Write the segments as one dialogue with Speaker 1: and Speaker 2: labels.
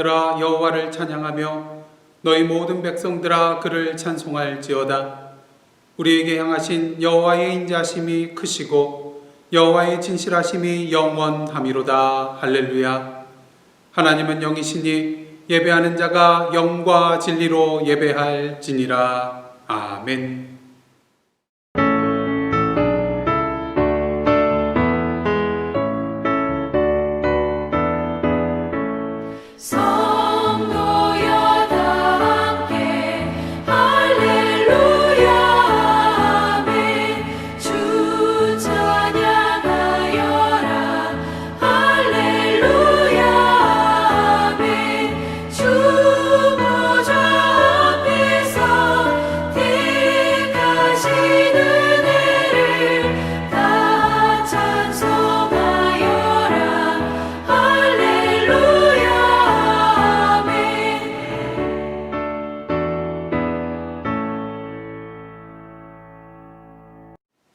Speaker 1: 나라들아 여호와를 찬양하며 너희 모든 백성들아 그를 찬송할지어다. 우리에게 향하신 여호와의 인자심이 크시고 여호와의 진실하심이 영원함이로다. 할렐루야. 하나님은 영이시니 예배하는 자가 영과 진리로 예배할지니라. 아멘.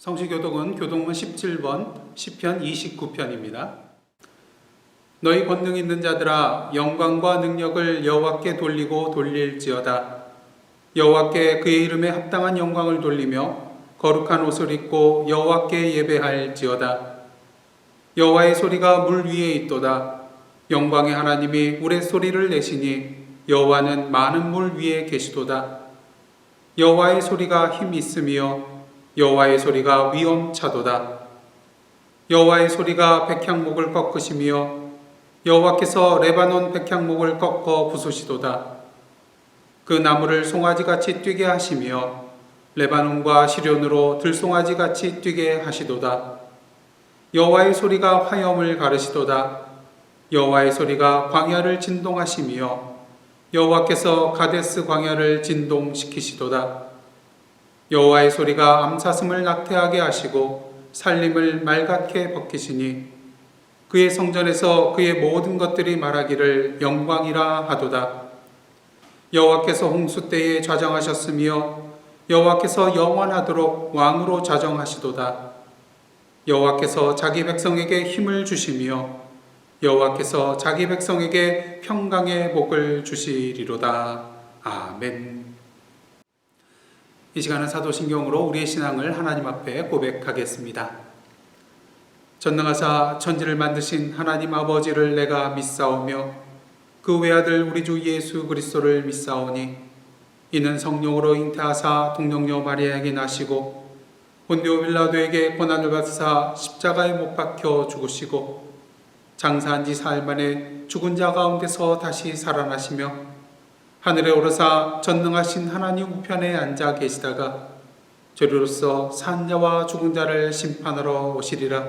Speaker 1: 성시교독은 교동문 17번 시편 29편입니다. 너희 권능 있는 자들아 영광과 능력을 여호와께 돌리고 돌릴지어다. 여호와께 그의 이름에 합당한 영광을 돌리며 거룩한 옷을 입고 여호와께 예배할지어다. 여호와의 소리가 물 위에 있도다. 영광의 하나님이 우레소리를 내시니 여호와는 많은 물 위에 계시도다. 여호와의 소리가 힘 있으며 여호와의 소리가 위엄차도다. 여호와의 소리가 백향목을 꺾으시며 여호와께서 레바논 백향목을 꺾어 부수시도다. 그 나무를 송아지같이 뛰게 하시며 레바논과 시련으로 들송아지같이 뛰게 하시도다. 여호와의 소리가 화염을 가르시도다. 여호와의 소리가 광야를 진동하시며 여호와께서 가데스 광야를 진동시키시도다. 여호와의 소리가 암사슴을 낙태하게 하시고 살림을 말갛게 벗기시니 그의 성전에서 그의 모든 것들이 말하기를 영광이라 하도다. 여호와께서 홍수 때에 좌정하셨으며 여호와께서 영원하도록 왕으로 좌정하시도다. 여호와께서 자기 백성에게 힘을 주시며 여호와께서 자기 백성에게 평강의 복을 주시리로다. 아멘. 이 시간은 사도신경으로 우리의 신앙을 하나님 앞에 고백하겠습니다. 전능하사 천지를 만드신 하나님 아버지를 내가 믿사오며 그 외아들 우리 주 예수 그리스도를 믿사오니 이는 성령으로 잉태하사 동정녀 마리아에게 나시고 본디오 빌라도에게 고난을 받으사 십자가에 못 박혀 죽으시고 장사한 지 사흘 만에 죽은 자 가운데서 다시 살아나시며 하늘에 오르사 전능하신 하나님 우편에 앉아 계시다가 저리로서 산 자와 죽은 자를 심판하러 오시리라.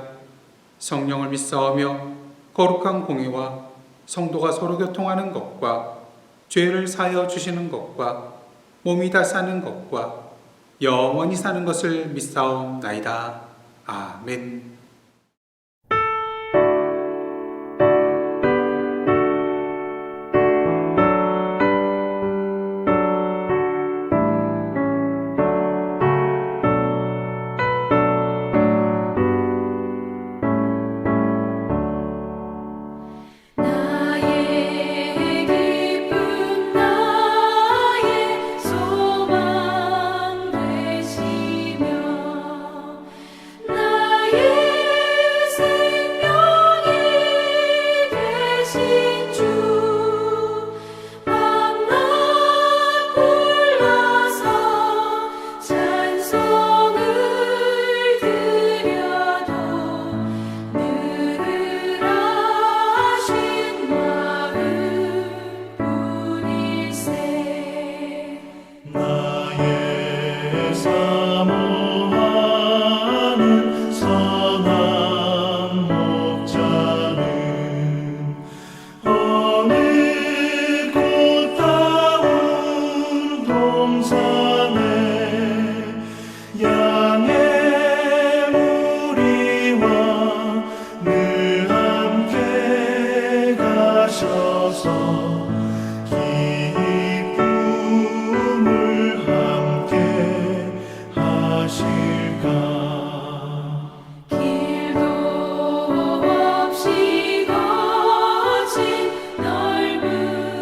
Speaker 1: 성령을 믿사오며 거룩한 공의와 성도가 서로 교통하는 것과 죄를 사하여 주시는 것과 몸이 다 사는 것과 영원히 사는 것을 믿사옵나이다. 아멘.
Speaker 2: 길도 없이 거친 넓은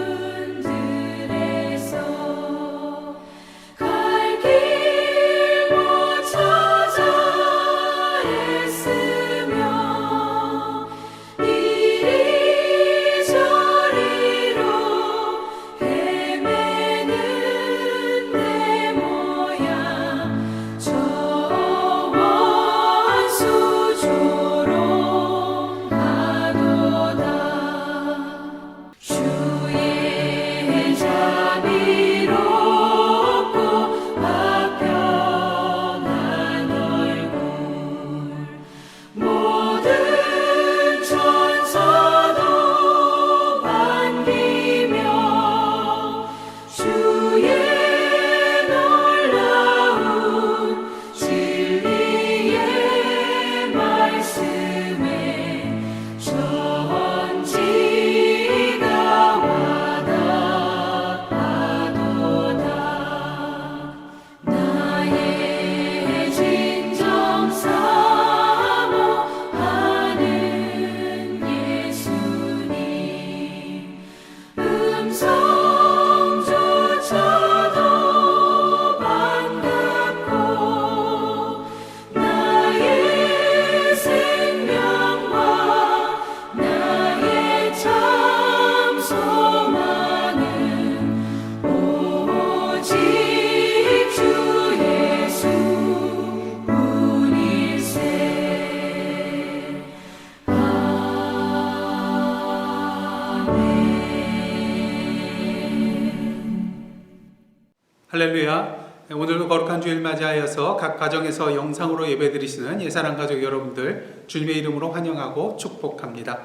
Speaker 1: 할렐루야. 오늘도 거룩한 주일 맞이하여서 각 가정에서 영상으로 예배드리시는 예사랑 가족 여러분들 주님의 이름으로 환영하고 축복합니다.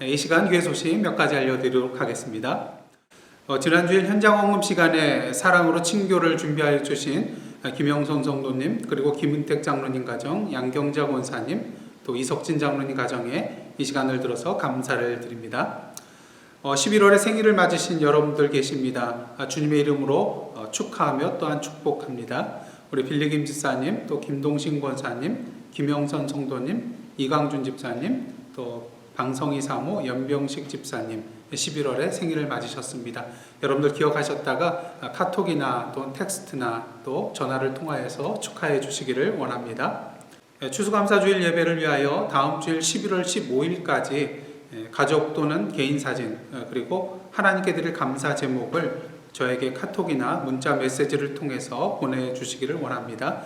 Speaker 1: 이 시간 교회 소식 몇 가지 알려드리도록 하겠습니다. 지난주일 현장 헌금 시간에 사랑으로 친교를 준비하여 주신 김영선 성도님, 그리고 김은택 장로님 가정, 양경자 권사님, 또 이석진 장로님 가정에 이 시간을 들어서 감사를 드립니다. 11월에 생일을 맞으신 여러분들 계십니다. 주님의 이름으로 축하하며 또한 축복합니다. 우리 빌리김 집사님, 또 김동신 권사님, 김영선 성도님, 이강준 집사님, 또 방성희 사모, 연병식 집사님 11월에 생일을 맞으셨습니다. 여러분들 기억하셨다가 카톡이나 또 텍스트나 또 전화를 통하여서 축하해 주시기를 원합니다. 추수감사주일 예배를 위하여 다음 주일 11월 15일까지 가족 또는 개인 사진, 그리고 하나님께 드릴 감사 제목을 저에게 카톡이나 문자 메시지를 통해서 보내주시기를 원합니다.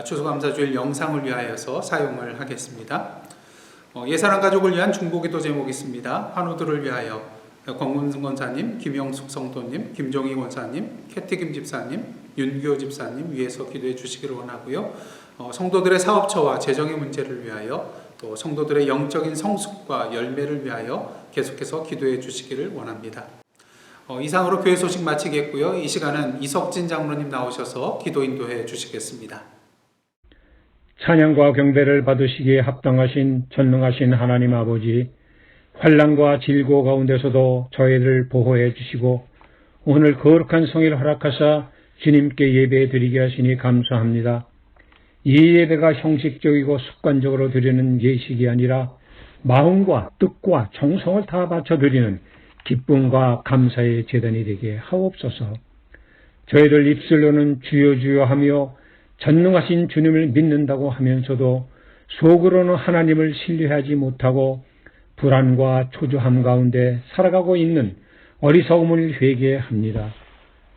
Speaker 1: 추수감사주일 영상을 위하여서 사용을 하겠습니다. 예사랑 가족을 위한 중보기도 제목이 있습니다. 환우들을 위하여 권문승 권사님, 김영숙 성도님, 김종희 권사님, 캐티김 집사님, 윤교 집사님 위해서 기도해 주시기를 원하고요. 성도들의 사업처와 재정의 문제를 위하여, 또 성도들의 영적인 성숙과 열매를 위하여 계속해서 기도해 주시기를 원합니다. 이상으로 교회 소식 마치겠고요. 이 시간은 이석진 장로님 나오셔서 기도 인도해 주시겠습니다.
Speaker 2: 찬양과 경배를 받으시기에 합당하신 전능하신 하나님 아버지, 환난과 질고 가운데서도 저희를 보호해 주시고 오늘 거룩한 성일 허락하사 주님께 예배 드리게 하시니 감사합니다. 이 예배가 형식적이고 습관적으로 드리는 예식이 아니라 마음과 뜻과 정성을 다 바쳐 드리는 기쁨과 감사의 제단이 되게 하옵소서. 저희를 입술로는 주여 주여 하며 전능하신 주님을 믿는다고 하면서도 속으로는 하나님을 신뢰하지 못하고 불안과 초조함 가운데 살아가고 있는 어리석음을 회개합니다.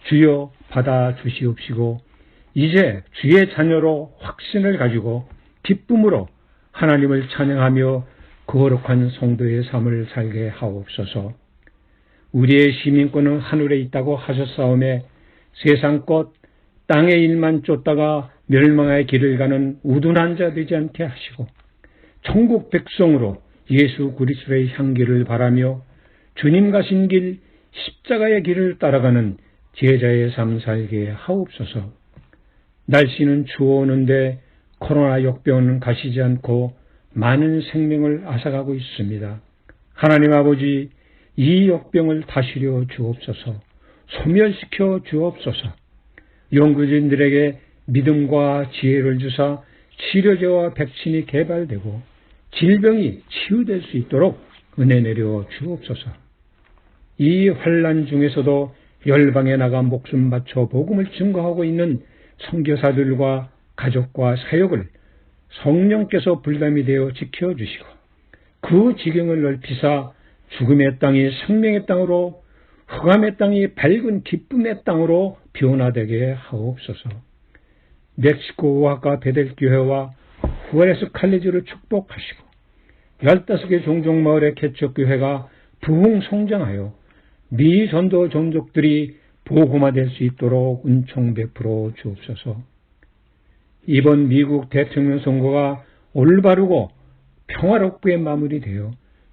Speaker 2: 주여 받아 주시옵시고 이제 주의 자녀로 확신을 가지고 기쁨으로 하나님을 찬양하며 거룩한 성도의 삶을 살게 하옵소서. 우리의 시민권은 하늘에 있다고 하셨사오매 세상 것 땅의 일만 쫓다가 멸망의 길을 가는 우둔한 자 되지 않게 하시고 천국 백성으로 예수 그리스도의 향기를 바라며 주님 가신 길 십자가의 길을 따라가는 제자의 삶 살게 하옵소서. 날씨는 추워오는데 코로나 역병은 가시지 않고 많은 생명을 앗아가고 있습니다. 하나님 아버지, 이 역병을 다스려 주옵소서. 소멸시켜 주옵소서. 연구진들에게 믿음과 지혜를 주사 치료제와 백신이 개발되고 질병이 치유될 수 있도록 은혜 내려 주옵소서. 이 환난 중에서도 열방에 나가 목숨 바쳐 복음을 증거하고 있는 선교사들과 가족과 사역을 성령께서 불담이 되어 지켜주시고 그 지경을 넓히사 죽음의 땅이 생명의 땅으로, 흑암의 땅이 밝은 기쁨의 땅으로 변화되게 하옵소서. 멕시코 오아카 베델교회와 후아레스 칼리지를 축복하시고 15개 종족마을의 개척교회가 부흥성장하여 미 전도 종족들이 복음화될 수 있도록 은총 베풀어 주옵소서. 이번 미국 대통령 선거가 올바르고 평화롭게 마무리되어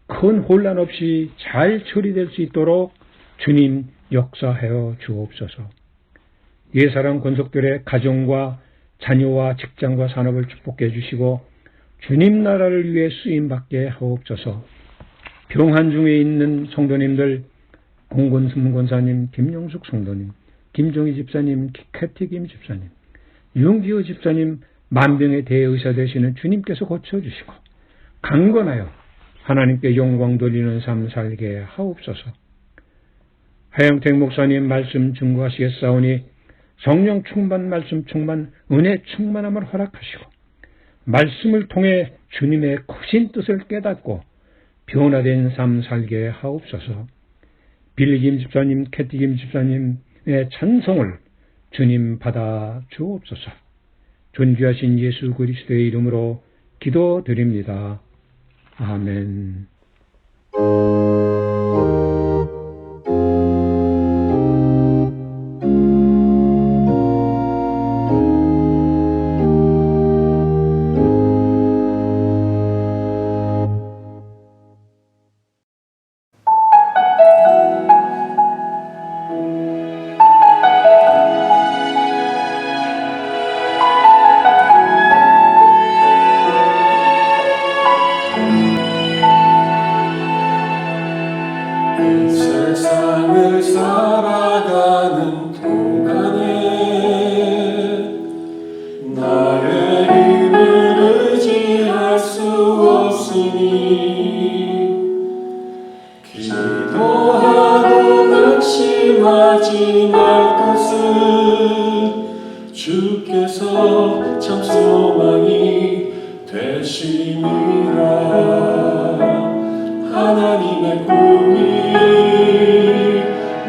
Speaker 2: 큰 혼란 없이 잘 처리될 수 있도록 주님 역사하여 주옵소서. 예사랑 권속들의 가정과 자녀와 직장과 산업을 축복해 주시고 주님 나라를 위해 쓰임받게 하옵소서. 병환 중에 있는 성도님들, 공건승 권사님, 김용숙 성도님, 김종희 집사님, 캐티김 집사님, 윤기호 집사님, 만병의 대의사 되시는 주님께서 고쳐주시고 강건하여 하나님께 영광 돌리는 삶 살게 하옵소서. 하영택 목사님 말씀 증거하시겠사오니 성령 충만, 말씀 충만, 은혜 충만함을 허락하시고 말씀을 통해 주님의 크신 뜻을 깨닫고 변화된 삶 살게 하옵소서. 빌리김 집사님, 캐티김 집사님의 찬송을 주님 받아 주옵소서. 존귀하신 예수 그리스도의 이름으로 기도드립니다. 아멘.
Speaker 3: 나의 힘을 의지할 수 없으니 기도하고 낙심하지 말 것은 주께서 참 소망이 되심이라. 하나님의 꿈이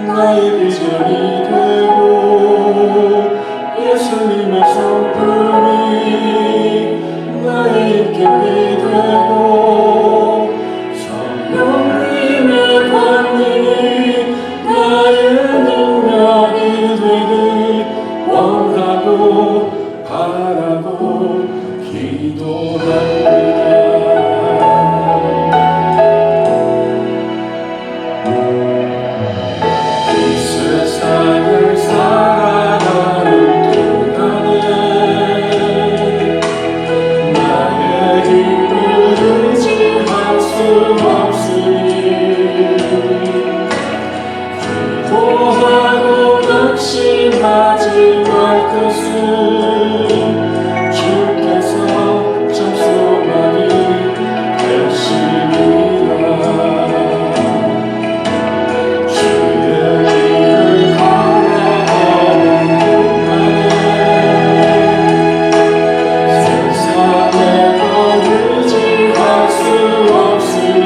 Speaker 3: 나의 비전이 되고 예수님의 성품이 나의 인격이 되고 성령님의 권능이 나의 능력이 되길 원하고 바라고 기도합니다. 이 세상을 살아가는 동안에 나의 힘을 의지할 수 없으니 기도하고 낙심하지 말 것은 주께서 참 소망이 되심이라. 주의 길을 걸어가는 동안에 세상에 더 의지할 수 없으니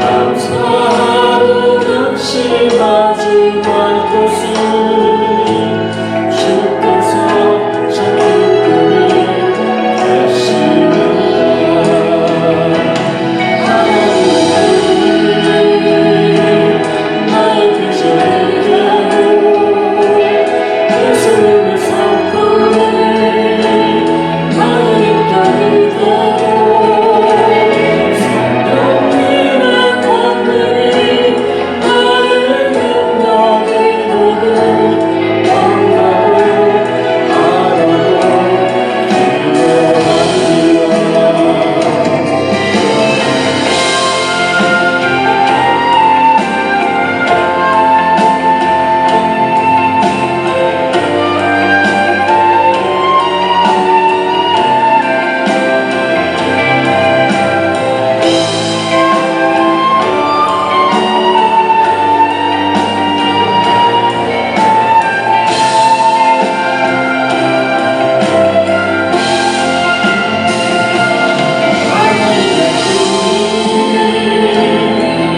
Speaker 3: 감사하고 낙심하지 말 것은 주께서 참 기쁨이 되심이라. 나의 비전이 되고 예수님의 성품이 나의 인격이 되고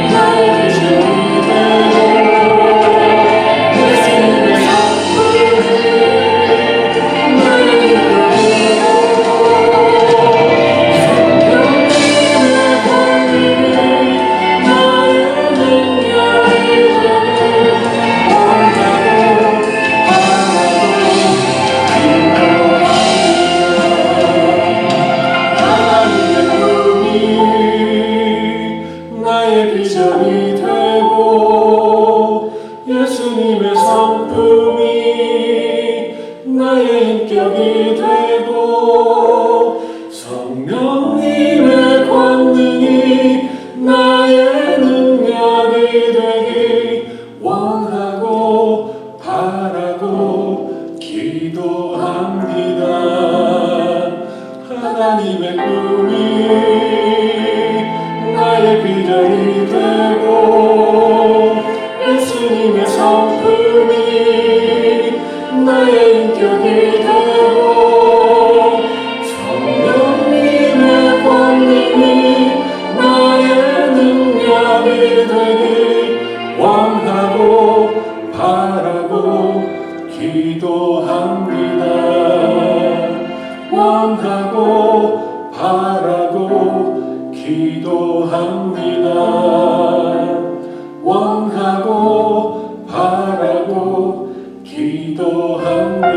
Speaker 3: 성령님의 권능이 나의 능력이 되길 원하고 바라고 나의 비전이 되고 예수님의 성품이 나의 인격이 되고 성령님의 권능이 나의 능력이 되길 원하고 바라고 기도합니다. 하나님의 꿈이 나의 비전이 되고 예수님의 성품이 나의 인격이 되고 성령님의 권능이 나의 능력이 되길 원하고 바라고 기도합니다. 원하고 바라고 기도합니다. 원하고 바라고 기도합니다.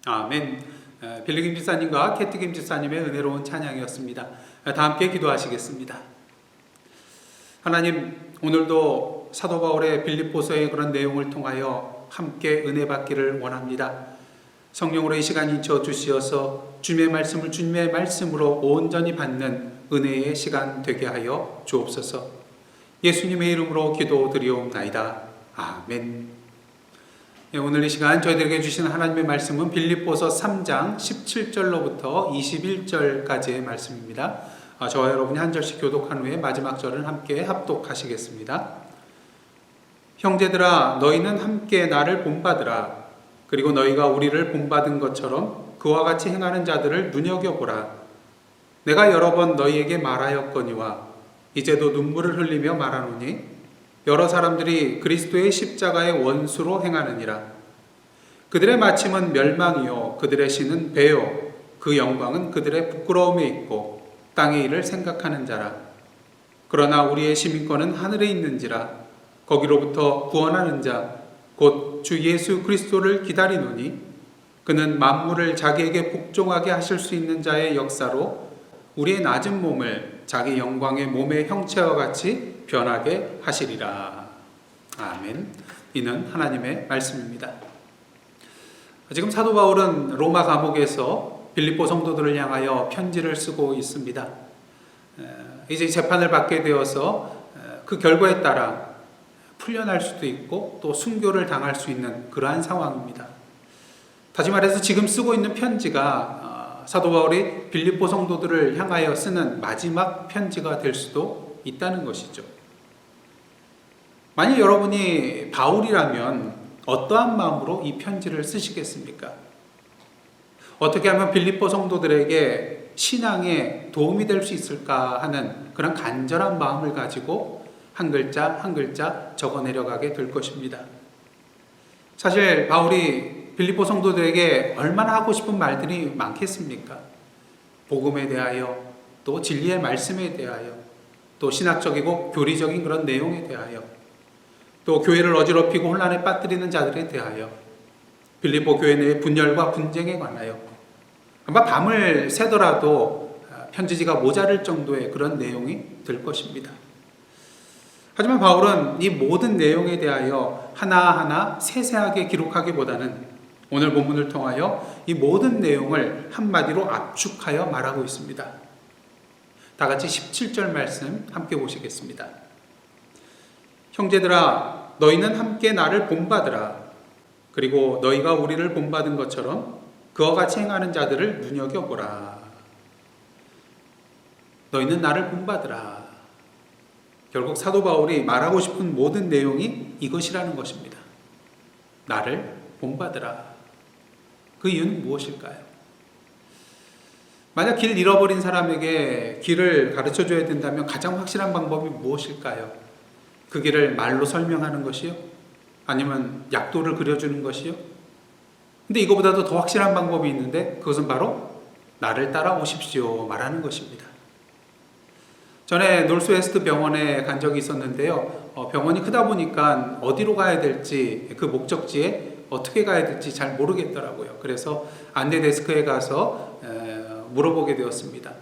Speaker 1: 아멘. 빌리김 집사님과 캐티김 집사님의 은혜로운 찬양이었습니다. 다 함께 기도하시겠습니다. 하나님, 오늘도 사도 바울의 빌립보서의 그런 내용을 통하여 함께 은혜 받기를 원합니다. 성령으로 이 시간 인쳐 주시어서 주님의 말씀을 주님의 말씀으로 온전히 받는 은혜의 시간 되게 하여 주옵소서. 예수님의 이름으로 기도드리옵나이다. 아멘. 네, 오늘 이 시간 저희들에게 주신 하나님의 말씀은 빌립보서 3장 17절로부터 21절까지의 말씀입니다. 저와 여러분이 한 절씩 교독한 후에 마지막 절은 함께 합독하시겠습니다. 형제들아, 너희는 함께 나를 본받으라. 그리고 너희가 우리를 본받은 것처럼 그와 같이 행하는 자들을 눈여겨보라. 내가 여러 번 너희에게 말하였거니와 이제도 눈물을 흘리며 말하노니 여러 사람들이 그리스도의 십자가의 원수로 행하느니라. 그들의 마침은 멸망이요 그들의 신은 배요 그 영광은 그들의 부끄러움에 있고 땅의 일을 생각하는 자라. 그러나 우리의 시민권은 하늘에 있는지라. 거기로부터 구원하는 자 곧 주 예수 그리스도를 기다리노니 그는 만물을 자기에게 복종하게 하실 수 있는 자의 역사로 우리의 낮은 몸을 자기 영광의 몸의 형체와 같이 변하게 하시리라. 아멘. 이는 하나님의 말씀입니다. 지금 사도 바울은 로마 감옥에서 빌립보 성도들을 향하여 편지를 쓰고 있습니다. 이제 재판을 받게 되어서 그 결과에 따라 풀려날 수도 있고 또 순교를 당할 수 있는 그러한 상황입니다. 다시 말해서 지금 쓰고 있는 편지가 사도 바울이 빌립보 성도들을 향하여 쓰는 마지막 편지가 될 수도 있다는 것이죠. 만약 여러분이 바울이라면 어떠한 마음으로 이 편지를 쓰시겠습니까? 어떻게 하면 빌립보 성도들에게 신앙에 도움이 될 수 있을까 하는 그런 간절한 마음을 가지고 한 글자 한 글자 적어 내려가게 될 것입니다. 사실 바울이 빌립보 성도들에게 얼마나 하고 싶은 말들이 많겠습니까? 복음에 대하여, 또 진리의 말씀에 대하여, 또 신학적이고 교리적인 그런 내용에 대하여, 또 교회를 어지럽히고 혼란에 빠뜨리는 자들에 대하여, 빌립보 교회 내의 분열과 분쟁에 관하여 아마 밤을 새더라도 편지지가 모자랄 정도의 그런 내용이 될 것입니다. 하지만 바울은 이 모든 내용에 대하여 하나하나 세세하게 기록하기보다는 오늘 본문을 통하여 이 모든 내용을 한마디로 압축하여 말하고 있습니다. 다 같이 17절 말씀 함께 보시겠습니다. 형제들아, 너희는 함께 나를 본받으라. 그리고 너희가 우리를 본받은 것처럼 그와 같이 행하는 자들을 눈여겨보라. 너희는 나를 본받으라. 결국 사도 바울이 말하고 싶은 모든 내용이 이것이라는 것입니다. 나를 본받으라. 그 이유는 무엇일까요? 만약 길 잃어버린 사람에게 길을 가르쳐줘야 된다면 가장 확실한 방법이 무엇일까요? 그 길을 말로 설명하는 것이요? 아니면 약도를 그려주는 것이요? 근데 이거보다도 더 확실한 방법이 있는데 그것은 바로 나를 따라오십시오 말하는 것입니다. 전에 놀스웨스트 병원에 간 적이 있었는데요. 병원이 크다 보니까 어디로 가야 될지, 그 목적지에 어떻게 가야 될지 잘 모르겠더라고요. 그래서 안내 데스크에 가서 물어보게 되었습니다.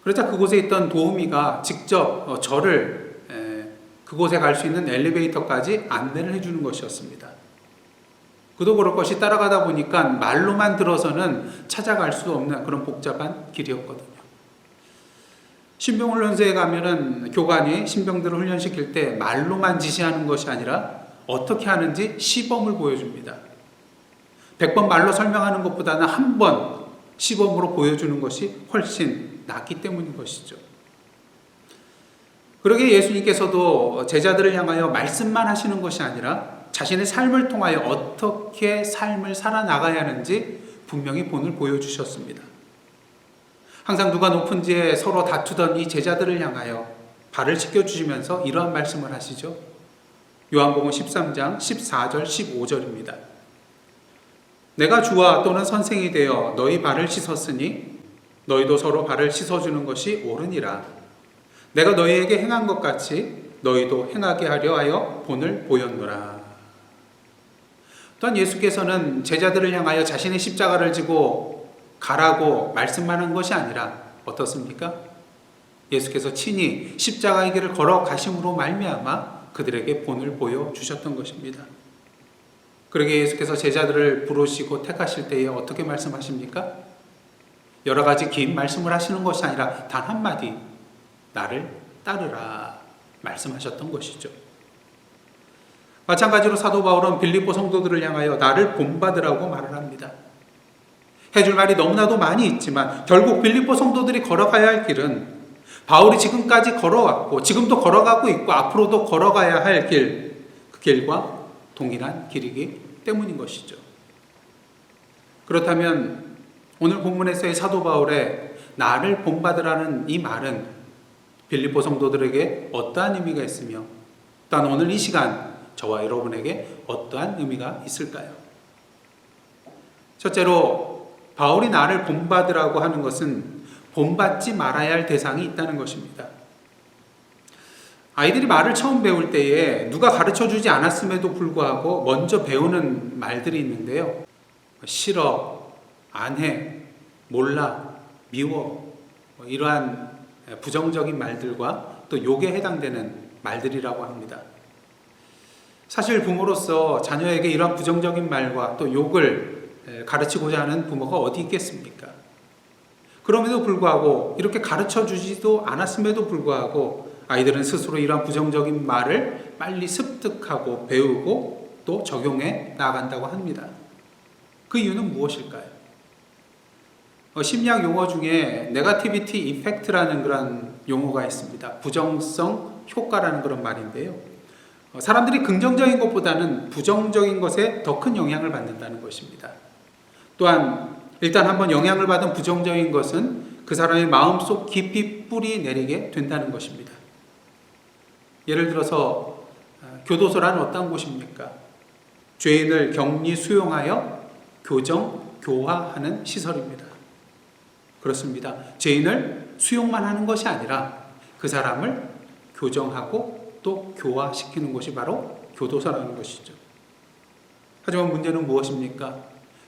Speaker 1: 그러자 그곳에 있던 도우미가 직접 저를 그곳에 갈 수 있는 엘리베이터까지 안내를 해주는 것이었습니다. 그도 그럴 것이 따라가다 보니까 말로만 들어서는 찾아갈 수 없는 그런 복잡한 길이었거든요. 신병훈련소에 가면은 교관이 신병들을 훈련시킬 때 말로만 지시하는 것이 아니라 어떻게 하는지 시범을 보여줍니다. 100번 말로 설명하는 것보다는 한 번 시범으로 보여주는 것이 훨씬 낫기 때문인 것이죠. 그러게 예수님께서도 제자들을 향하여 말씀만 하시는 것이 아니라 자신의 삶을 통하여 어떻게 삶을 살아나가야 하는지 분명히 본을 보여주셨습니다. 항상 누가 높은지에 서로 다투던 이 제자들을 향하여 발을 씻겨주시면서 이러한 말씀을 하시죠. 요한복음 13장 14절 15절입니다. 내가 주와 또는 선생이 되어 너희 발을 씻었으니 너희도 서로 발을 씻어주는 것이 옳으니라. 내가 너희에게 행한 것 같이 너희도 행하게 하려 하여 본을 보였노라. 또한 예수께서는 제자들을 향하여 자신의 십자가를 지고 가라고 말씀만 한 것이 아니라 어떻습니까? 예수께서 친히 십자가의 길을 걸어 가심으로 말미암아 그들에게 본을 보여주셨던 것입니다. 그러게 예수께서 제자들을 부르시고 택하실 때에 어떻게 말씀하십니까? 여러 가지 긴 말씀을 하시는 것이 아니라 단 한마디, 나를 따르라 말씀하셨던 것이죠. 마찬가지로 사도 바울은 빌립보 성도들을 향하여 나를 본받으라고 말을 합니다. 해줄 말이 너무나도 많이 있지만 결국 빌립보 성도들이 걸어가야 할 길은 바울이 지금까지 걸어왔고 지금도 걸어가고 있고 앞으로도 걸어가야 할 길, 그 길과 동일한 길이기 때문인 것이죠. 그렇다면 오늘 본문에서의 사도 바울의 나를 본받으라는 이 말은 빌립보 성도들에게 어떠한 의미가 있으며 또한 오늘 이 시간 저와 여러분에게 어떠한 의미가 있을까요? 첫째로 바울이 나를 본받으라고 하는 것은 본받지 말아야 할 대상이 있다는 것입니다. 아이들이 말을 처음 배울 때에 누가 가르쳐주지 않았음에도 불구하고 먼저 배우는 말들이 있는데요. 싫어, 안 해, 몰라, 미워, 이러한 부정적인 말들과 또 욕에 해당되는 말들이라고 합니다. 사실 부모로서 자녀에게 이러한 부정적인 말과 또 욕을 가르치고자 하는 부모가 어디 있겠습니까? 그럼에도 불구하고 이렇게 가르쳐주지도 않았음에도 불구하고 아이들은 스스로 이러한 부정적인 말을 빨리 습득하고 배우고 또 적용해 나간다고 합니다. 그 이유는 무엇일까요? 심리학 용어 중에 네거티비티 이펙트라는 그런 용어가 있습니다. 부정성 효과라는 그런 말인데요. 사람들이 긍정적인 것보다는 부정적인 것에 더 큰 영향을 받는다는 것입니다. 또한 일단 한번 영향을 받은 부정적인 것은 그 사람의 마음속 깊이 뿌리 내리게 된다는 것입니다. 예를 들어서 교도소란 어떤 곳입니까? 죄인을 격리 수용하여 교정, 교화하는 시설입니다. 그렇습니다. 죄인을 수용만 하는 것이 아니라 그 사람을 교정하고 또 교화시키는 것이 바로 교도소라는 것이죠. 하지만 문제는 무엇입니까?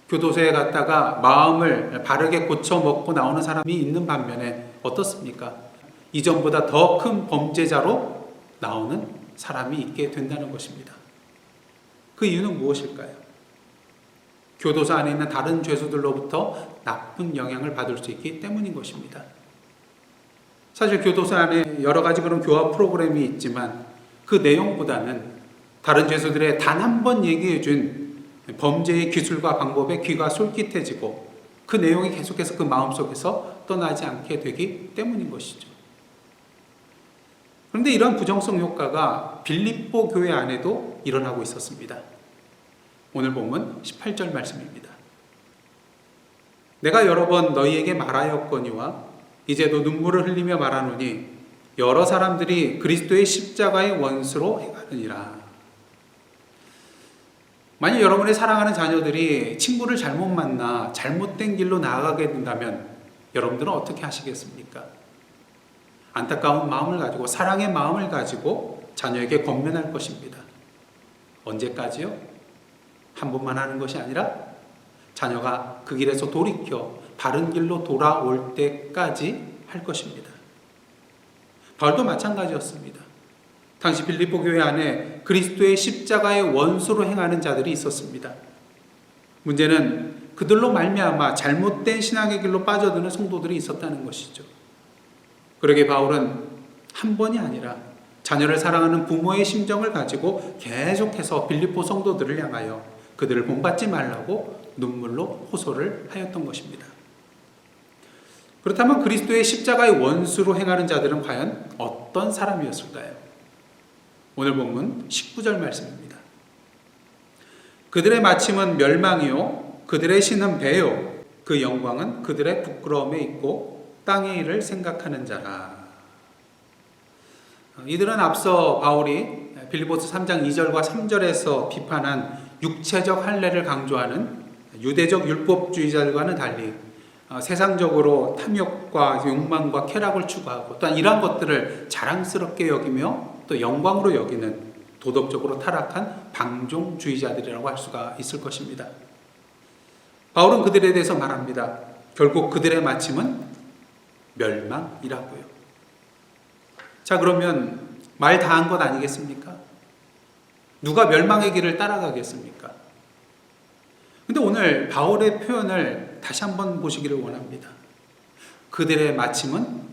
Speaker 1: 교도소에 갔다가 마음을 바르게 고쳐 먹고 나오는 사람이 있는 반면에 어떻습니까? 이전보다 더 큰 범죄자로 나오는 사람이 있게 된다는 것입니다. 그 이유는 무엇일까요? 교도소 안에 있는 다른 죄수들로부터 나쁜 영향을 받을 수 있기 때문인 것입니다. 사실 교도소 안에 여러 가지 그런 교화 프로그램이 있지만 그 내용보다는 다른 죄수들의 단 한 번 얘기해 준 범죄의 기술과 방법에 귀가 솔깃해지고 그 내용이 계속해서 그 마음속에서 떠나지 않게 되기 때문인 것이죠. 그런데 이런 부정성 효과가 빌립보 교회 안에도 일어나고 있었습니다. 오늘 본문 18절 말씀입니다. 내가 여러 번 너희에게 말하였거니와 이제도 눈물을 흘리며 말하노니 여러 사람들이 그리스도의 십자가의 원수로 행하느니라. 만약 여러분의 사랑하는 자녀들이 친구를 잘못 만나 잘못된 길로 나아가게 된다면 여러분들은 어떻게 하시겠습니까? 안타까운 마음을 가지고 사랑의 마음을 가지고 자녀에게 권면할 것입니다. 언제까지요? 한 번만 하는 것이 아니라 자녀가 그 길에서 돌이켜 바른 길로 돌아올 때까지 할 것입니다. 바울도 마찬가지였습니다. 당시 빌립보 교회 안에 그리스도의 십자가의 원수로 행하는 자들이 있었습니다. 문제는 그들로 말미암아 잘못된 신앙의 길로 빠져드는 성도들이 있었다는 것이죠. 그러게 바울은 한 번이 아니라 자녀를 사랑하는 부모의 심정을 가지고 계속해서 빌립보 성도들을 향하여 그들을 본받지 말라고 눈물로 호소를 하였던 것입니다. 그렇다면 그리스도의 십자가의 원수로 행하는 자들은 과연 어떤 사람이었을까요? 오늘 본문 19절 말씀입니다. 그들의 마침은 멸망이요 그들의 신은 배요 그 영광은 그들의 부끄러움에 있고 땅의 일을 생각하는 자라. 이들은 앞서 바울이 빌립보서 3장 2절과 3절에서 비판한 육체적 할례를 강조하는 유대적 율법주의자들과는 달리 세상적으로 탐욕과 욕망과 쾌락을 추구하고 또한 이러한 것들을 자랑스럽게 여기며 또 영광으로 여기는 도덕적으로 타락한 방종주의자들이라고 할 수가 있을 것입니다. 바울은 그들에 대해서 말합니다. 결국 그들의 마침은 멸망이라고요. 자, 그러면 말 다 한 것 아니겠습니까? 누가 멸망의 길을 따라가겠습니까? 근데 오늘 바울의 표현을 다시 한번 보시기를 원합니다. 그들의 마침은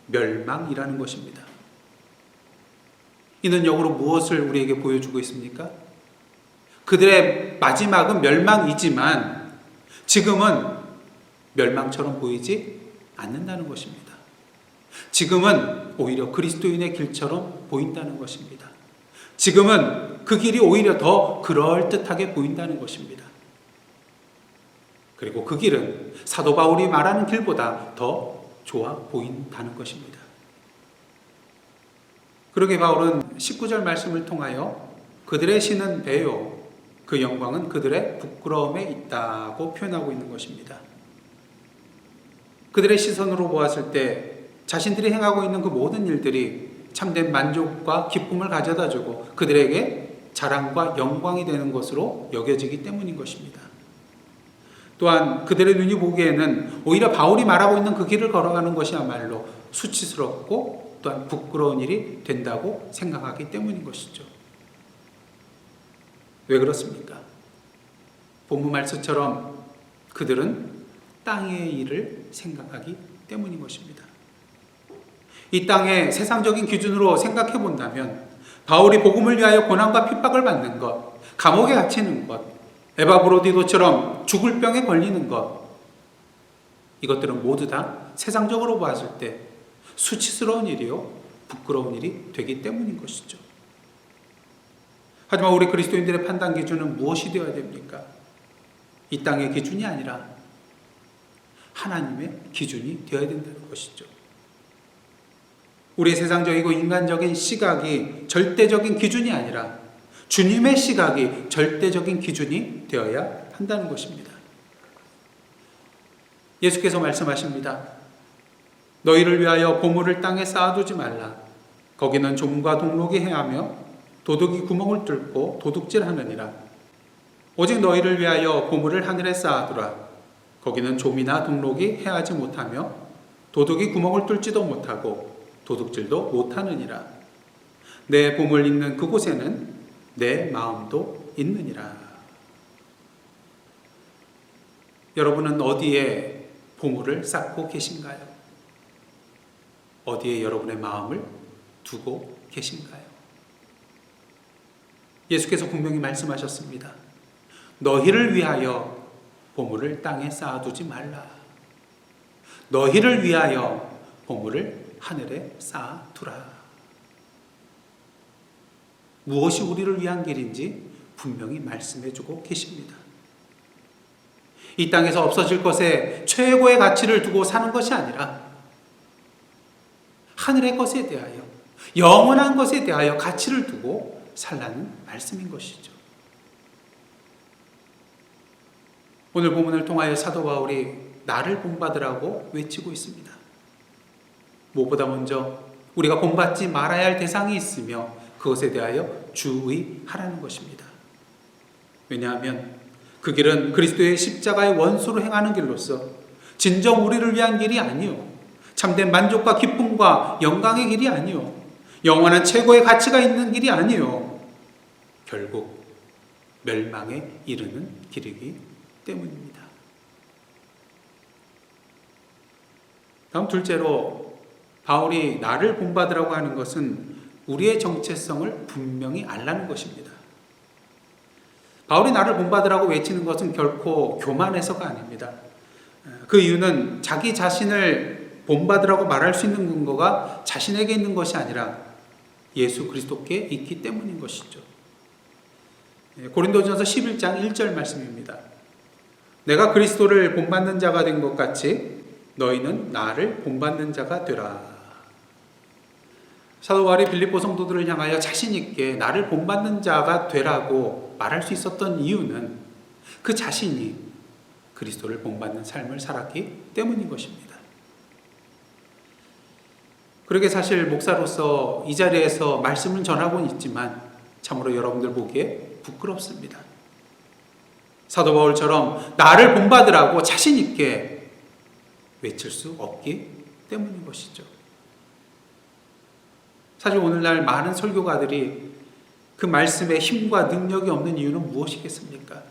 Speaker 1: 멸망이라는 것입니다. 이는 역으로 무엇을 우리에게 보여주고 있습니까? 그들의 마지막은 멸망이지만 지금은 멸망처럼 보이지 않는다는 것입니다. 지금은 오히려 그리스도인의 길처럼 보인다는 것입니다. 지금은 그 길이 오히려 더 그럴듯하게 보인다는 것입니다. 그리고 그 길은 사도 바울이 말하는 길보다 더 좋아 보인다는 것입니다. 그러게 바울은 19절 말씀을 통하여 그들의 신은 배요, 그 영광은 그들의 부끄러움에 있다고 표현하고 있는 것입니다. 그들의 시선으로 보았을 때 자신들이 행하고 있는 그 모든 일들이 참된 만족과 기쁨을 가져다주고 그들에게 자랑과 영광이 되는 것으로 여겨지기 때문인 것입니다. 또한 그들의 눈이 보기에는 오히려 바울이 말하고 있는 그 길을 걸어가는 것이야말로 수치스럽고 또한 부끄러운 일이 된다고 생각하기 때문인 것이죠. 왜 그렇습니까? 본문 말씀처럼 그들은 땅의 일을 생각하기 때문인 것입니다. 이 땅의 세상적인 기준으로 생각해 본다면 바울이 복음을 위하여 고난과 핍박을 받는 것, 감옥에 갇히는 것, 에바브로디도처럼 죽을 병에 걸리는 것, 이것들은 모두 다 세상적으로 봤을 때 수치스러운 일이요, 부끄러운 일이 되기 때문인 것이죠. 하지만 우리 그리스도인들의 판단 기준은 무엇이 되어야 됩니까? 이 땅의 기준이 아니라 하나님의 기준이 되어야 된다는 것이죠. 우리의 세상적이고 인간적인 시각이 절대적인 기준이 아니라 주님의 시각이 절대적인 기준이 되어야 한다는 것입니다. 예수께서 말씀하십니다. 너희를 위하여 보물을 땅에 쌓아두지 말라. 거기는 좀과 동록이 해하며 도둑이 구멍을 뚫고 도둑질하느니라. 오직 너희를 위하여 보물을 하늘에 쌓아두라. 거기는 좀이나 동록이 해하지 못하며 도둑이 구멍을 뚫지도 못하고 도둑질도 못하느니라. 내 보물 있는 그곳에는 내 마음도 있느니라. 여러분은 어디에 보물을 쌓고 계신가요? 어디에 여러분의 마음을 두고 계신가요? 예수께서 분명히 말씀하셨습니다. 너희를 위하여 보물을 땅에 쌓아두지 말라. 너희를 위하여 보물을 하늘에 쌓아두라. 무엇이 우리를 위한 길인지 분명히 말씀해주고 계십니다. 이 땅에서 없어질 것에 최고의 가치를 두고 사는 것이 아니라 하늘의 것에 대하여, 영원한 것에 대하여 가치를 두고 살라는 말씀인 것이죠. 오늘 본문을 통하여 사도 바울이 나를 본받으라고 외치고 있습니다. 무엇보다 먼저 우리가 본받지 말아야 할 대상이 있으며 그것에 대하여 주의하라는 것입니다. 왜냐하면 그 길은 그리스도의 십자가의 원수로 행하는 길로서 진정 우리를 위한 길이 아니요, 참된 만족과 기쁨과 영광의 길이 아니요, 영원한 최고의 가치가 있는 길이 아니요, 결국 멸망에 이르는 길이기 때문입니다. 다음 둘째로 바울이 나를 본받으라고 하는 것은 우리의 정체성을 분명히 알라는 것입니다. 바울이 나를 본받으라고 외치는 것은 결코 교만해서가 아닙니다. 그 이유는 자기 자신을 본받으라고 말할 수 있는 근거가 자신에게 있는 것이 아니라 예수 그리스도께 있기 때문인 것이죠. 고린도전서 11장 1절 말씀입니다. 내가 그리스도를 본받는 자가 된 것 같이 너희는 나를 본받는 자가 되라. 사도 바울이 빌립보 성도들을 향하여 자신 있게 나를 본받는 자가 되라고 말할 수 있었던 이유는 그 자신이 그리스도를 본받는 삶을 살았기 때문인 것입니다. 그러게 사실 목사로서 이 자리에서 말씀을 전하고는 있지만 참으로 여러분들 보기에 부끄럽습니다. 사도 바울처럼 나를 본받으라고 자신 있게 외칠 수 없기 때문인 것이죠. 사실 오늘날 많은 설교가들이 그 말씀에 힘과 능력이 없는 이유는 무엇이겠습니까?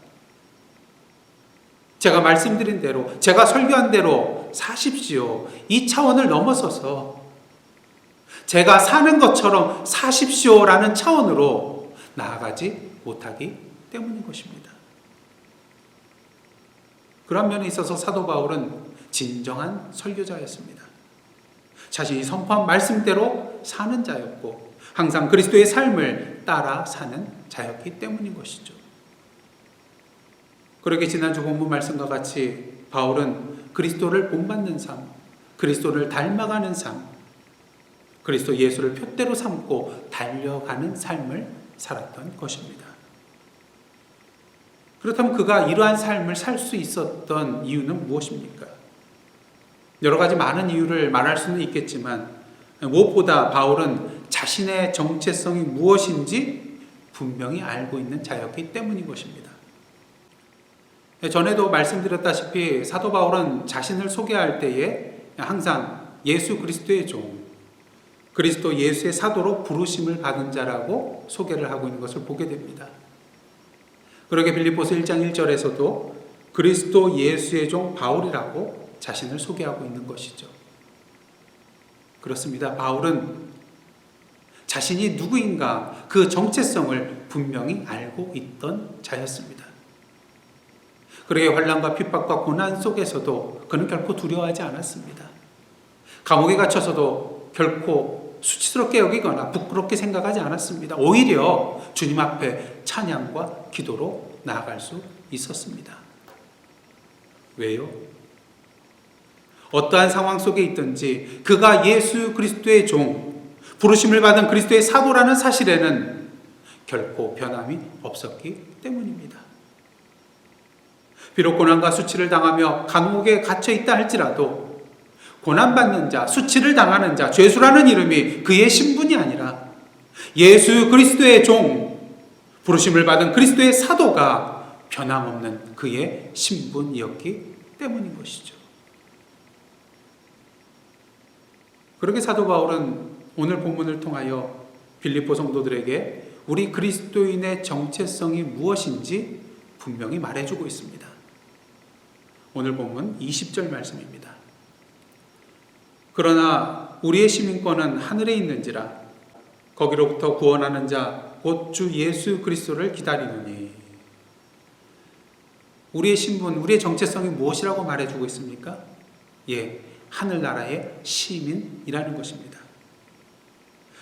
Speaker 1: 제가 말씀드린 대로, 제가 설교한 대로 사십시오. 이 차원을 넘어서서 제가 사는 것처럼 사십시오라는 차원으로 나아가지 못하기 때문인 것입니다. 그런 면에 있어서 사도 바울은 진정한 설교자였습니다. 자신이 선포한 말씀대로 사는 자였고 항상 그리스도의 삶을 따라 사는 자였기 때문인 것이죠. 그러게 지난주 본문 말씀과 같이 바울은 그리스도를 본받는 삶, 그리스도를 닮아가는 삶, 그리스도 예수를 표대로 삼고 달려가는 삶을 살았던 것입니다. 그렇다면 그가 이러한 삶을 살 수 있었던 이유는 무엇입니까? 여러 가지 많은 이유를 말할 수는 있겠지만 무엇보다 바울은 자신의 정체성이 무엇인지 분명히 알고 있는 자였기 때문인 것입니다. 전에도 말씀드렸다시피 사도 바울은 자신을 소개할 때에 항상 예수 그리스도의 종, 그리스도 예수의 사도로 부르심을 받은 자라고 소개를 하고 있는 것을 보게 됩니다. 그러게 빌립보서 1장 1절에서도 그리스도 예수의 종 바울이라고 자신을 소개하고 있는 것이죠. 그렇습니다. 바울은 자신이 누구인가 그 정체성을 분명히 알고 있던 자였습니다. 그러게 환난과 핍박과 고난 속에서도 그는 결코 두려워하지 않았습니다. 감옥에 갇혀서도 결코 수치스럽게 여기거나 부끄럽게 생각하지 않았습니다. 오히려 주님 앞에 찬양과 기도로 나아갈 수 있었습니다. 왜요? 어떠한 상황 속에 있든지 그가 예수 그리스도의 종, 부르심을 받은 그리스도의 사도라는 사실에는 결코 변함이 없었기 때문입니다. 비록 고난과 수치를 당하며 감옥에 갇혀 있다 할지라도 고난받는 자, 수치를 당하는 자, 죄수라는 이름이 그의 신분이 아니라 예수 그리스도의 종, 부르심을 받은 그리스도의 사도가 변함없는 그의 신분이었기 때문인 것이죠. 그렇게 사도 바울은 오늘 본문을 통하여 빌립보 성도들에게 우리 그리스도인의 정체성이 무엇인지 분명히 말해주고 있습니다. 오늘 본문 20절 말씀입니다. 그러나 우리의 시민권은 하늘에 있는지라 거기로부터 구원하는 자 곧 주 예수 그리스도를 기다리노니. 우리의 신분, 우리의 정체성이 무엇이라고 말해주고 있습니까? 하늘나라의 시민이라는 것입니다.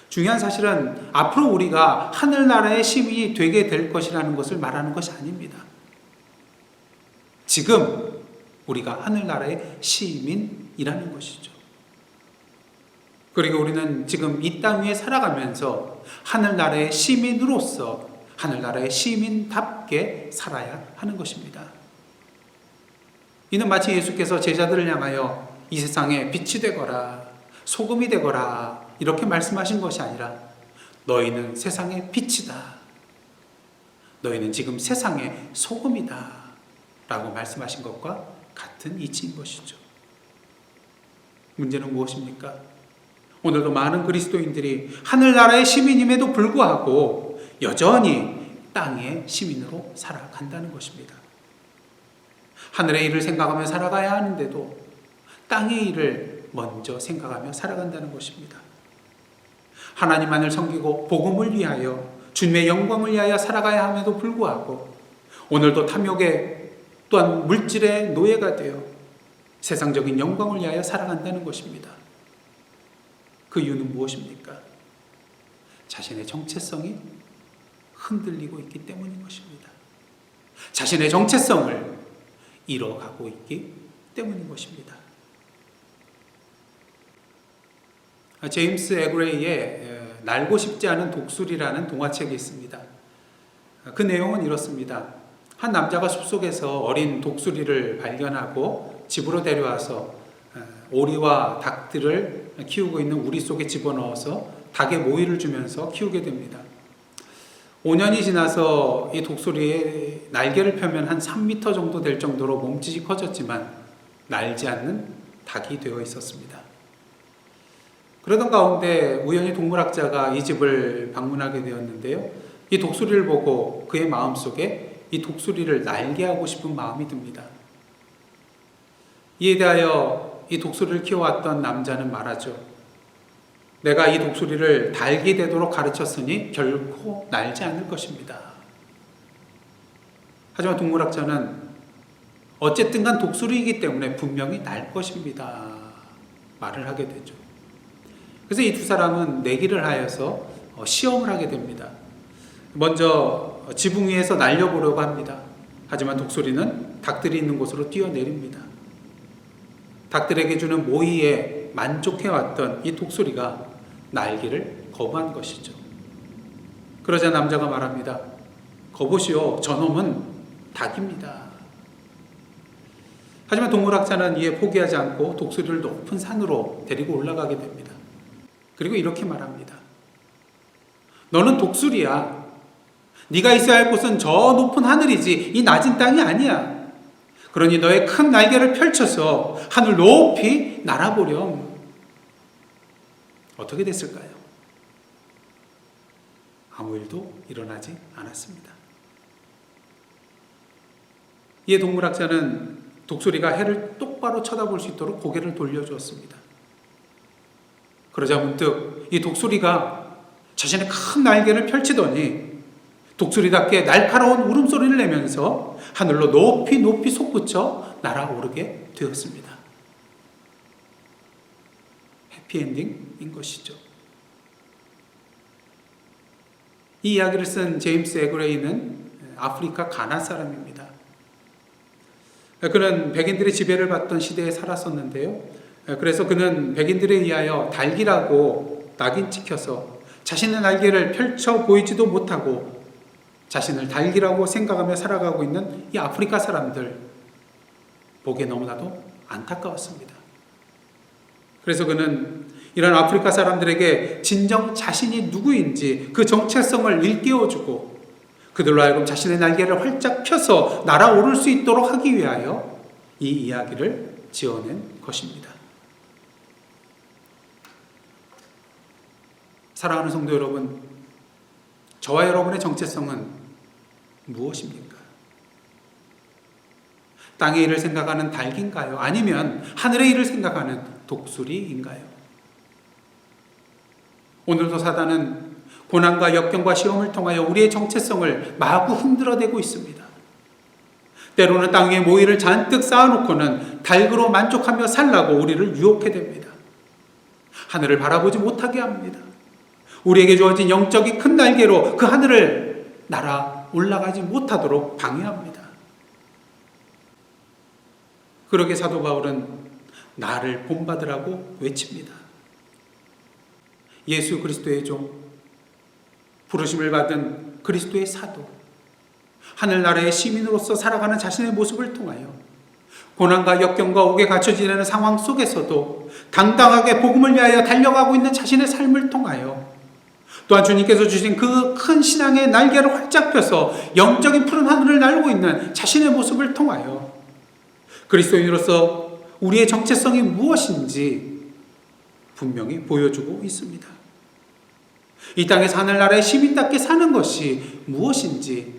Speaker 1: 중요한 사실은 앞으로 우리가 하늘나라의 시민이 되게 될 것이라는 것을 말하는 것이 아닙니다. 지금 우리가 하늘나라의 시민이라는 것이죠. 그리고 우리는 지금 이 땅 위에 살아가면서 하늘나라의 시민으로서 하늘나라의 시민답게 살아야 하는 것입니다. 이는 마치 예수께서 제자들을 향하여 이 세상에 빛이 되거라, 소금이 되거라 이렇게 말씀하신 것이 아니라 너희는 세상의 빛이다, 너희는 지금 세상의 소금이다 라고 말씀하신 것과 같은 이치인 것이죠. 문제는 무엇입니까? 오늘도 많은 그리스도인들이 하늘나라의 시민임에도 불구하고 여전히 땅의 시민으로 살아간다는 것입니다. 하늘의 일을 생각하며 살아가야 하는데도 땅의 일을 먼저 생각하며 살아간다는 것입니다. 하나님만을 섬기고 복음을 위하여 주님의 영광을 위하여 살아가야 함에도 불구하고 오늘도 탐욕에 또한 물질의 노예가 되어 세상적인 영광을 위하여 살아간다는 것입니다. 그 이유는 무엇입니까? 자신의 정체성이 흔들리고 있기 때문인 것입니다. 자신의 정체성을 잃어가고 있기 때문인 것입니다. 제임스 에그레이의 날고 싶지 않은 독수리라는 동화책이 있습니다. 그 내용은 이렇습니다. 한 남자가 숲속에서 어린 독수리를 발견하고 집으로 데려와서 오리와 닭들을 키우고 있는 우리 속에 집어넣어서 닭의 모이를 주면서 키우게 됩니다. 5년이 지나서 이 독수리의 날개를 펴면 한 3m 정도 될 정도로 몸짓이 커졌지만 날지 않는 닭이 되어 있었습니다. 그러던 가운데 우연히 동물학자가 이 집을 방문하게 되었는데요. 이 독수리를 보고 그의 마음속에 이 독수리를 날게 하고 싶은 마음이 듭니다. 이에 대하여 이 독수리를 키워왔던 남자는 말하죠. 내가 이 독수리를 달기 되도록 가르쳤으니 결코 날지 않을 것입니다. 하지만 동물학자는 어쨌든 간 독수리이기 때문에 분명히 날 것입니다. 말을 하게 되죠. 그래서 이 두 사람은 내기를 하여서 시험을 하게 됩니다. 먼저 지붕 위에서 날려보려고 합니다. 하지만 독수리는 닭들이 있는 곳으로 뛰어내립니다. 닭들에게 주는 모이에 만족해왔던 이 독수리가 날기를 거부한 것이죠. 그러자 남자가 말합니다. 거보시오, 저놈은 닭입니다. 하지만 동물학자는 이에 포기하지 않고 독수리를 높은 산으로 데리고 올라가게 됩니다. 그리고 이렇게 말합니다. 너는 독수리야. 네가 있어야 할 곳은 저 높은 하늘이지 이 낮은 땅이 아니야. 그러니 너의 큰 날개를 펼쳐서 하늘 높이 날아보렴. 어떻게 됐을까요? 아무 일도 일어나지 않았습니다. 이에 동물학자는 독수리가 해를 똑바로 쳐다볼 수 있도록 고개를 돌려주었습니다. 그러자 문득 이 독수리가 자신의 큰 날개를 펼치더니 독수리답게 날카로운 울음소리를 내면서 하늘로 높이 높이 솟구쳐 날아오르게 되었습니다. 해피엔딩인 것이죠. 이 이야기를 쓴 제임스 에그레이는 아프리카 가나 사람입니다. 그는 백인들의 지배를 받던 시대에 살았었는데요. 그래서 그는 백인들에 의하여 닭이라고 낙인 찍혀서 자신의 날개를 펼쳐 보이지도 못하고 자신을 닭이라고 생각하며 살아가고 있는 이 아프리카 사람들 보기에 너무나도 안타까웠습니다. 그래서 그는 이런 아프리카 사람들에게 진정 자신이 누구인지 그 정체성을 일깨워주고 그들로 하여금 자신의 날개를 활짝 펴서 날아오를 수 있도록 하기 위하여 이 이야기를 지어낸 것입니다. 사랑하는 성도 여러분, 저와 여러분의 정체성은 무엇입니까? 땅의 일을 생각하는 닭인가요? 아니면 하늘의 일을 생각하는 독수리인가요? 오늘도 사단은 고난과 역경과 시험을 통하여 우리의 정체성을 마구 흔들어대고 있습니다. 때로는 땅 위에 모이를 잔뜩 쌓아놓고는 닭으로 만족하며 살라고 우리를 유혹해 댑니다. 하늘을 바라보지 못하게 합니다. 우리에게 주어진 영적인 큰 날개로 그 하늘을 날아 올라가지 못하도록 방해합니다. 그러게 사도 바울은 나를 본받으라고 외칩니다. 예수 그리스도의 종, 부르심을 받은 그리스도의 사도, 하늘나라의 시민으로서 살아가는 자신의 모습을 통하여 고난과 역경과 옥에 갇혀 지내는 상황 속에서도 당당하게 복음을 위하여 달려가고 있는 자신의 삶을 통하여 또한 주님께서 주신 그 큰 신앙의 날개를 활짝 펴서 영적인 푸른 하늘을 날고 있는 자신의 모습을 통하여 그리스도인으로서 우리의 정체성이 무엇인지 분명히 보여주고 있습니다. 이 땅에서 하늘나라의 시민답게 사는 것이 무엇인지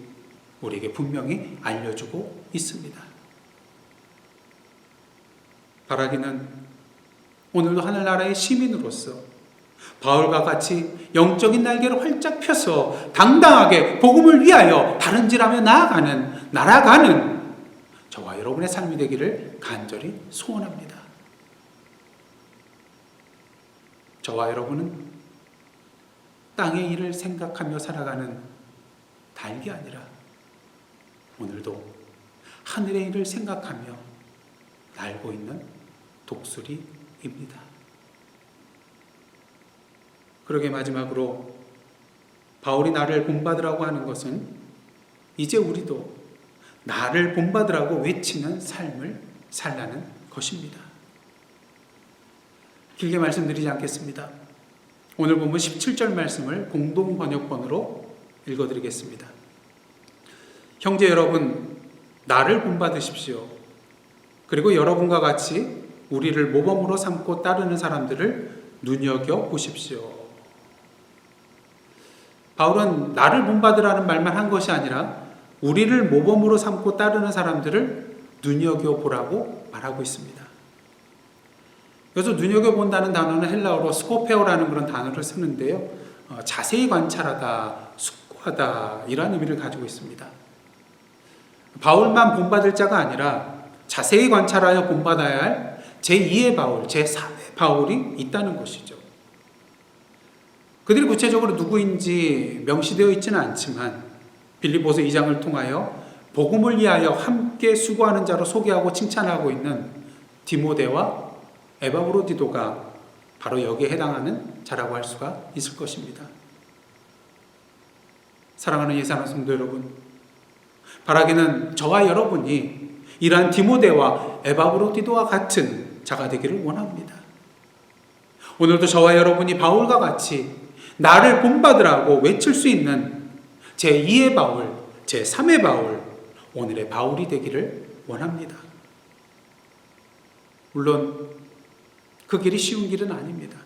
Speaker 1: 우리에게 분명히 알려주고 있습니다. 바라기는 오늘도 하늘나라의 시민으로서 바울과 같이 영적인 날개를 활짝 펴서 당당하게 복음을 위하여 다른질하며 날아가는 저와 여러분의 삶이 되기를 간절히 소원합니다. 저와 여러분은 땅의 일을 생각하며 살아가는 닭이 아니라 오늘도 하늘의 일을 생각하며 날고 있는 독수리입니다. 그러게 마지막으로 바울이 나를 본받으라고 하는 것은 이제 우리도 나를 본받으라고 외치는 삶을 살라는 것입니다. 길게 말씀드리지 않겠습니다. 오늘 본문 17절 말씀을 공동 번역본으로 읽어드리겠습니다. 형제 여러분, 나를 본받으십시오. 그리고 여러분과 같이 우리를 모범으로 삼고 따르는 사람들을 눈여겨보십시오. 바울은 나를 본받으라는 말만 한 것이 아니라 우리를 모범으로 삼고 따르는 사람들을 눈여겨보라고 말하고 있습니다. 여기서 눈여겨본다는 단어는 헬라어로 스코페오라는 그런 단어를 쓰는데요. 자세히 관찰하다, 숙고하다 이런 의미를 가지고 있습니다. 바울만 본받을 자가 아니라 자세히 관찰하여 본받아야 할 제2의 바울, 제3의 바울이 있다는 것이죠. 그들이 구체적으로 누구인지 명시되어 있지는 않지만 빌립보서 2장을 통하여 복음을 위하여 함께 수고하는 자로 소개하고 칭찬하고 있는 디모데와 에바브로디도가 바로 여기에 해당하는 자라고 할 수가 있을 것입니다. 사랑하는 예사랑 성도 여러분, 바라기는 저와 여러분이 이러한 디모데와 에바브로디도와 같은 자가 되기를 원합니다. 오늘도 저와 여러분이 바울과 같이 나를 본받으라고 외칠 수 있는 제2의 바울, 제3의 바울, 오늘의 바울이 되기를 원합니다. 물론 그 길이 쉬운 길은 아닙니다.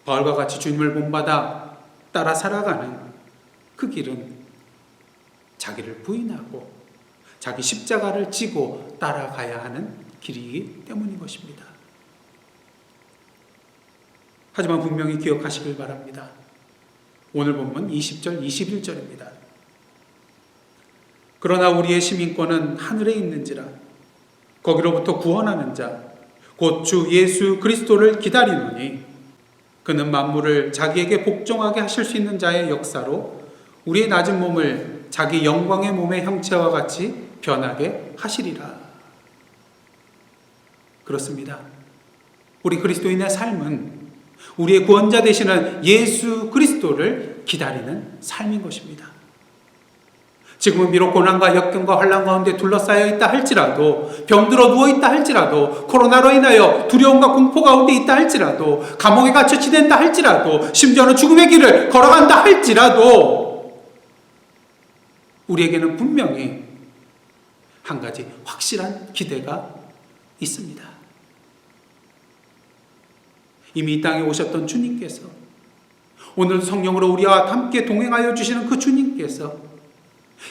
Speaker 1: 바울과 같이 주님을 본받아 따라 살아가는 그 길은 자기를 부인하고 자기 십자가를 지고 따라가야 하는 길이기 때문인 것입니다. 하지만 분명히 기억하시길 바랍니다. 오늘 본문 20절, 21절입니다. 그러나 우리의 시민권은 하늘에 있는지라 거기로부터 구원하는 자 곧 주 예수 그리스도를 기다리노니 그는 만물을 자기에게 복종하게 하실 수 있는 자의 역사로 우리의 낮은 몸을 자기 영광의 몸의 형체와 같이 변하게 하시리라. 그렇습니다. 우리 그리스도인의 삶은 우리의 구원자 되시는 예수 그리스도를 기다리는 삶인 것입니다. 지금은 비록 고난과 역경과 환난 가운데 둘러싸여 있다 할지라도, 병들어 누워있다 할지라도, 코로나로 인하여 두려움과 공포 가운데 있다 할지라도, 감옥에 갇혀 지낸다 할지라도, 심지어는 죽음의 길을 걸어간다 할지라도 우리에게는 분명히 한 가지 확실한 기대가 있습니다. 이미 이 땅에 오셨던 주님께서, 오늘도 성령으로 우리와 함께 동행하여 주시는 그 주님께서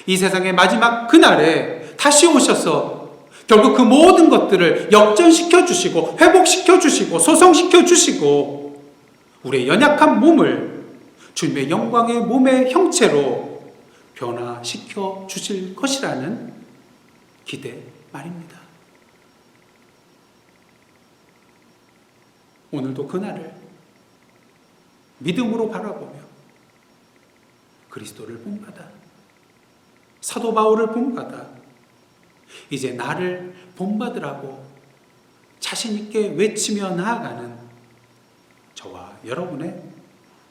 Speaker 1: 이 세상의 마지막 그날에 다시 오셔서 결국 그 모든 것들을 역전시켜 주시고 회복시켜 주시고 소성시켜 주시고 우리의 연약한 몸을 주님의 영광의 몸의 형체로 변화시켜 주실 것이라는 기대 말입니다. 오늘도 그날을 믿음으로 바라보며 그리스도를 본받아 사도 바울을 본받아 이제 나를 본받으라고 자신 있게 외치며 나아가는 저와 여러분의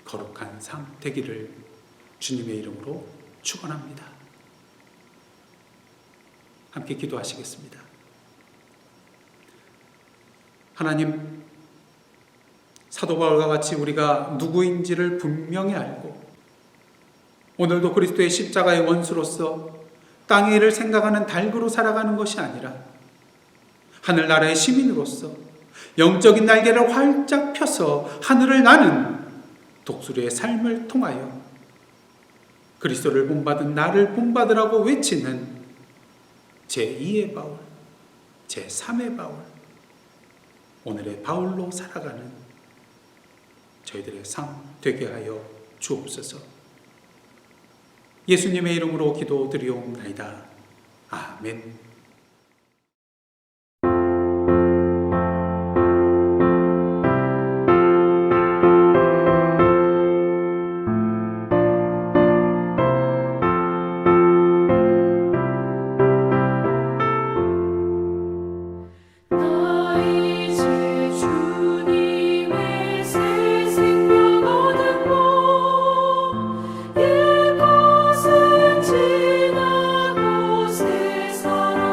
Speaker 1: 거룩한 삶 되기를 주님의 이름으로 축원합니다. 함께 기도하시겠습니다. 하나님, 사도 바울과 같이 우리가 누구인지를 분명히 알고 오늘도 그리스도의 십자가의 원수로서 땅의 일을 생각하는 달구로 살아가는 것이 아니라 하늘나라의 시민으로서 영적인 날개를 활짝 펴서 하늘을 나는 독수리의 삶을 통하여 그리스도를 본받은 나를 본받으라고 외치는 제2의 바울, 제3의 바울, 오늘의 바울로 살아가는 저희들의 삶 되게 하여 주옵소서. 예수님의 이름으로 기도드리옵나이다. 아멘.
Speaker 3: 지나고 세상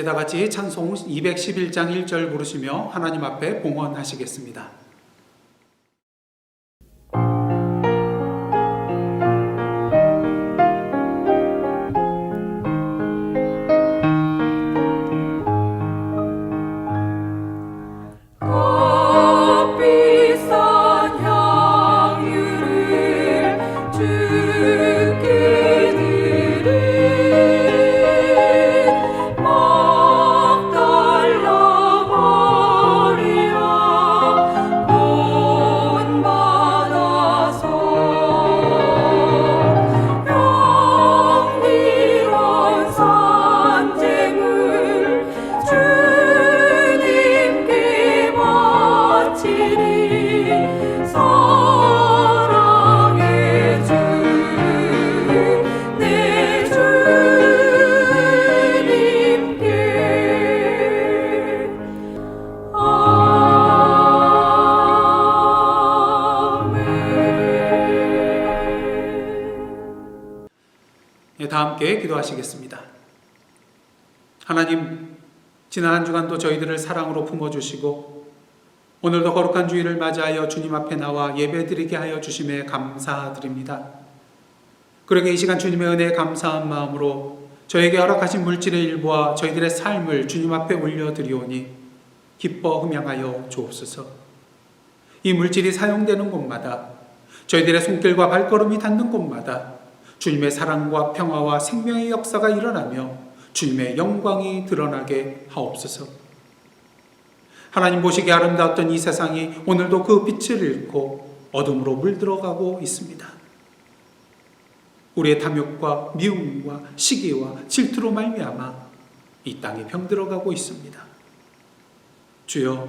Speaker 1: 이제 다 같이 찬송 211장 1절 부르시며 하나님 앞에 봉헌하시겠습니다. 다 함께 기도하시겠습니다. 하나님, 지난 한 주간도 저희들을 사랑으로 품어주시고 오늘도 거룩한 주일을 맞이하여 주님 앞에 나와 예배드리게 하여 주심에 감사드립니다. 그러게 이 시간 주님의 은혜에 감사한 마음으로 저에게 허락하신 물질의 일부와 저희들의 삶을 주님 앞에 올려드리오니 기뻐 흠양하여 주옵소서. 이 물질이 사용되는 곳마다 저희들의 손길과 발걸음이 닿는 곳마다 주님의 사랑과 평화와 생명의 역사가 일어나며 주님의 영광이 드러나게 하옵소서. 하나님 보시기에 아름다웠던 이 세상이 오늘도 그 빛을 잃고 어둠으로 물들어가고 있습니다. 우리의 탐욕과 미움과 시기와 질투로 말미암아 이 땅이 병들어가고 있습니다. 주여,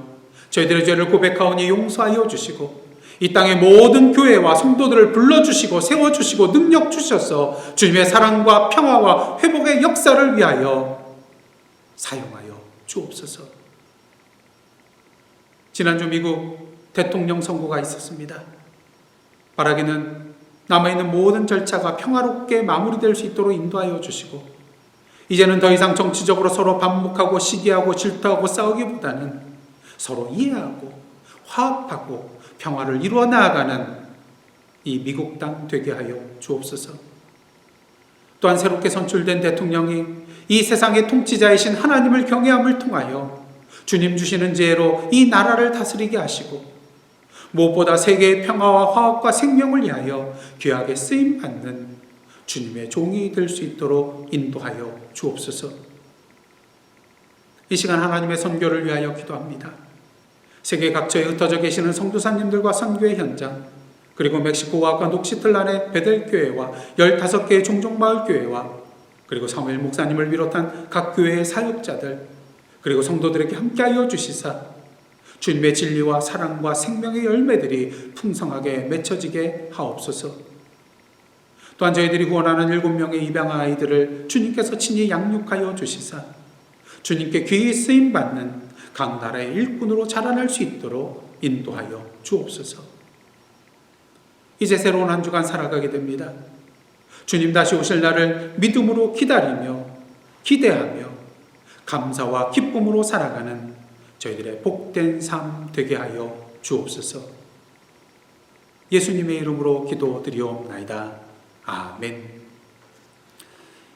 Speaker 1: 저희들의 죄를 고백하오니 용서하여 주시고 이 땅의 모든 교회와 성도들을 불러주시고 세워주시고 능력 주셔서 주님의 사랑과 평화와 회복의 역사를 위하여 사용하여 주옵소서. 지난주 미국 대통령 선거가 있었습니다. 바라기는 남아있는 모든 절차가 평화롭게 마무리될 수 있도록 인도하여 주시고 이제는 더 이상 정치적으로 서로 반목하고 시기하고 질투하고 싸우기보다는 서로 이해하고 화합하고 평화를 이루어 나아가는 이 미국 땅 되게 하여 주옵소서. 또한 새롭게 선출된 대통령이 이 세상의 통치자이신 하나님을 경외함을 통하여 주님 주시는 지혜로 이 나라를 다스리게 하시고 무엇보다 세계의 평화와 화합과 생명을 위하여 귀하게 쓰임받는 주님의 종이 될 수 있도록 인도하여 주옵소서. 이 시간 하나님의 선교를 위하여 기도합니다. 세계 각처에 흩어져 계시는 선교사님들과 선교의 현장, 그리고 멕시코와 녹시틀란의 베델교회와 15개의 종종마을교회와 그리고 사무엘 목사님을 비롯한 각 교회의 사역자들, 그리고 성도들에게 함께하여 주시사 주님의 진리와 사랑과 생명의 열매들이 풍성하게 맺혀지게 하옵소서. 또한 저희들이 후원하는 7명의 입양 아이들을 주님께서 친히 양육하여 주시사 주님께 귀히 쓰임받는 각 나라의 일꾼으로 자라날 수 있도록 인도하여 주옵소서. 이제 새로운 한 주간 살아가게 됩니다. 주님 다시 오실 날을 믿음으로 기다리며 기대하며 감사와 기쁨으로 살아가는 저희들의 복된 삶 되게 하여 주옵소서. 예수님의 이름으로 기도드리옵나이다. 아멘.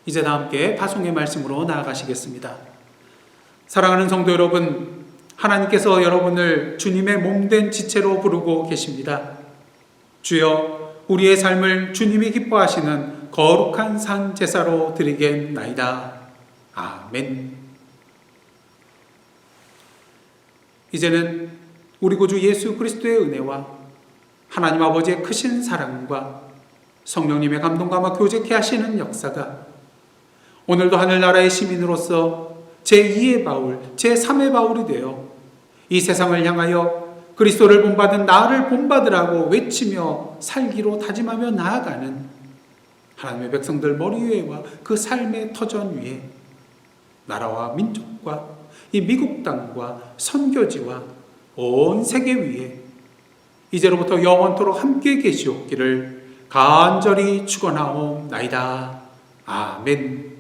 Speaker 1: 이제 다 함께 파송의 말씀으로 나아가시겠습니다. 사랑하는 성도 여러분, 하나님께서 여러분을 주님의 몸된 지체로 부르고 계십니다. 주여, 우리의 삶을 주님이 기뻐하시는 거룩한 산 제사로 드리겠나이다. 아멘. 이제는 우리 구주 예수 그리스도의 은혜와 하나님 아버지의 크신 사랑과 성령님의 감동과 교제케 하시는 역사가 오늘도 하늘나라의 시민으로서 제2의 바울, 제3의 바울이 되어 이 세상을 향하여 그리스도를 본받은 나를 본받으라고 외치며 살기로 다짐하며 나아가는 하나님의 백성들 머리 위에와 그 삶의 터전 위에 나라와 민족과 이 미국 땅과 선교지와 온 세계 위에 이제로부터 영원토록 함께 계시옵기를 간절히 축원하옵나이다. 아멘.